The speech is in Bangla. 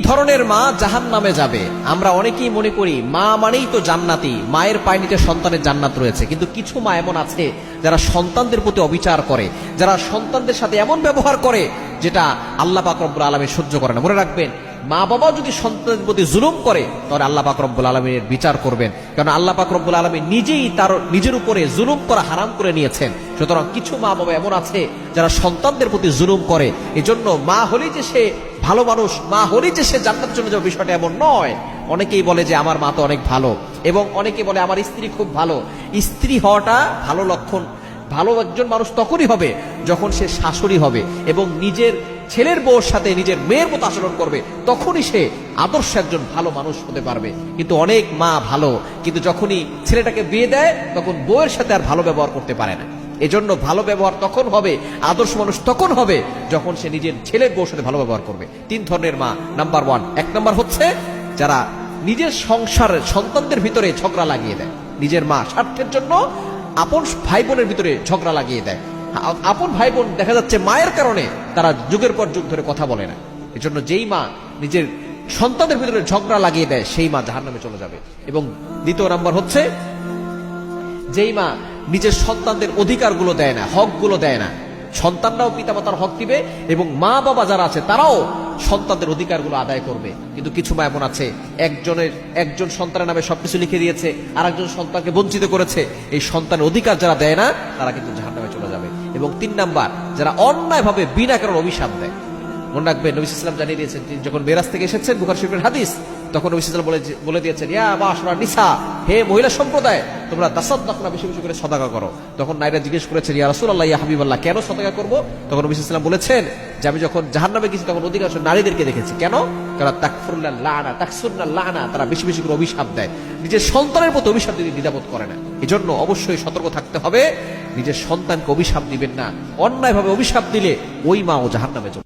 ধরনের মা জাহান্নামে যাবে। আমরা অনেকেই মনে করি মা মানেই তো জান্নাতি, মায়ের পায়ে নিচে সন্তানের জান্নাত রয়েছে। কিন্তু কিছু মা এমন আছে যারা সন্তানদের প্রতি অবিচার করে, যারা সন্তানদের সাথে এমন ব্যবহার করে যেটা আল্লাহ পাক রব্বুল আলামিন সহ্য করে না। মনে রাখবেন, মা বাবা যদি সন্তানের প্রতি জুলুম করে তাহলে আল্লাহ পাক রব্বুল আলামিনের বিচার করবেন, কারণ আল্লাহ পাক রব্বুল আলামিন নিজেই তার নিজের উপরে জুলুম করা হারাম করে নিয়েছেন। সুতরাং কিছু মা বাবা এমন আছে যারা সন্তানদের প্রতি জুলুম করে। এজন্য মা হলেই যে সে ভালো মানুষ, মা হলেই যে সে জান্নাতে চলে যাবে, বিষয়টা এমন নয়। অনেকেই বলে যে আমার মা তো অনেক ভালো, এবং অনেকে বলে আমার স্ত্রী খুব ভালো। স্ত্রী হওয়াটা ভালো লক্ষণ। ভালো একজন মানুষ তখনই হবে যখন সে শাশুড়ি হবে এবং নিজের ছেলের বউর সাথে নিজের মেয়ের মতো আচরণ করবে, তখনই সে আদর্শ একজন ভালো মানুষ হতে পারবে। কিন্তু অনেক মা ভালো, কিন্তু যখনই ছেলেটাকে বিয়ে দেয় তখন বউয়ের সাথে আর ভালো ব্যবহার করতে পারে না। এজন্য ভালো ব্যবহার তখন হবে, আদর্শ মানুষ তখন হবে যখন সে নিজের ছেলের বউর সাথে ভালো ব্যবহার করবে। 3 ধরনের মা। নাম্বার 1, 1 নাম্বার হচ্ছে যারা নিজের সংসারের সন্তানদের ভিতরে ঝগড়া লাগিয়ে দেয়। নিজের মা স্বার্থের জন্য আপন ভাই বোনের ভিতরে ঝগড়া লাগিয়ে দেয়। আপন ভাই বোন দেখা যাচ্ছে মায়ের কারণে তারা যুগের পর যুগ ধরে কথা বলে না। এজন্য যেই মা নিজের সন্তানদের ভিতরে ঝগড়া লাগিয়ে দেয় সেই মা জাহান্নামে চলে যাবে। এবং 2 নাম্বার হচ্ছে যেই মা নিজের সন্তানদের অধিকারগুলো দেয় না, হকগুলো দেয় না। সন্তানরাও পিতামাতার হক দিবে এবং মা বাবা যারা আছে তারাও সন্তানদের অধিকারগুলো আদায় করবে। কিন্তু কিছু মা এমন আছে একজন সন্তানের নামে সবকিছু লিখে দিয়েছে, আর একজন সন্তানকে বঞ্চিত করেছে। এই সন্তানের অধিকার যারা দেয় না তারা কিন্তু জাহান্নামে চলে যাবে। এবং 3 নাম্বার, যারা অন্যায়ভাবে বিনা কারণে অভিশাপ দেয়। মনে রাখবেন, নবী সাল্লাল্লাহু আলাইহি ওয়াসাল্লাম জানিয়ে দিয়েছেন, তিনি যখন মেরাজ থেকে এসেছেন, বুখারী শরীফের হাদিস, তখন নবী সাল্লাল্লাহু আলাইহি ওয়াসাল্লাম বলে দিয়েছেন, ইয়া মাশারা নিসা, হে মহিলা সম্প্রদায়, তোমরা তাসাদদাকনা, বেশি বেশি করে সদকা করো। তখন নারীরা জিজ্ঞেস করেছেন, ইয়া রাসূলুল্লাহ, ইয়া হাবিবাল্লাহ, কেন সদকা করব? তখন নবী সাল্লাল্লাহু আলাইহি ওয়াসাল্লাম বলেছেন যে আমি যখন জাহান্নামে গেছি তখন অধিকাংশ নারীদেরকে দেখেছি। কেন? কারণ তাকফুরুল্লাহ লানা, তাকসুরুল্লাহ লানা, তারা বেশি বেশি করে অভিশাপ দেয়, নিজের সন্তানের প্রতি অভিশাপ দিতে দ্বিধাবোধ করে না। এজন্য অবশ্যই সতর্ক থাকতে হবে, নিজের সন্তানকে অভিশাপ দিবেন না। অন্যায়ভাবে অভিশাপ দিলে ওই মা ও জাহান্নামে যাবে।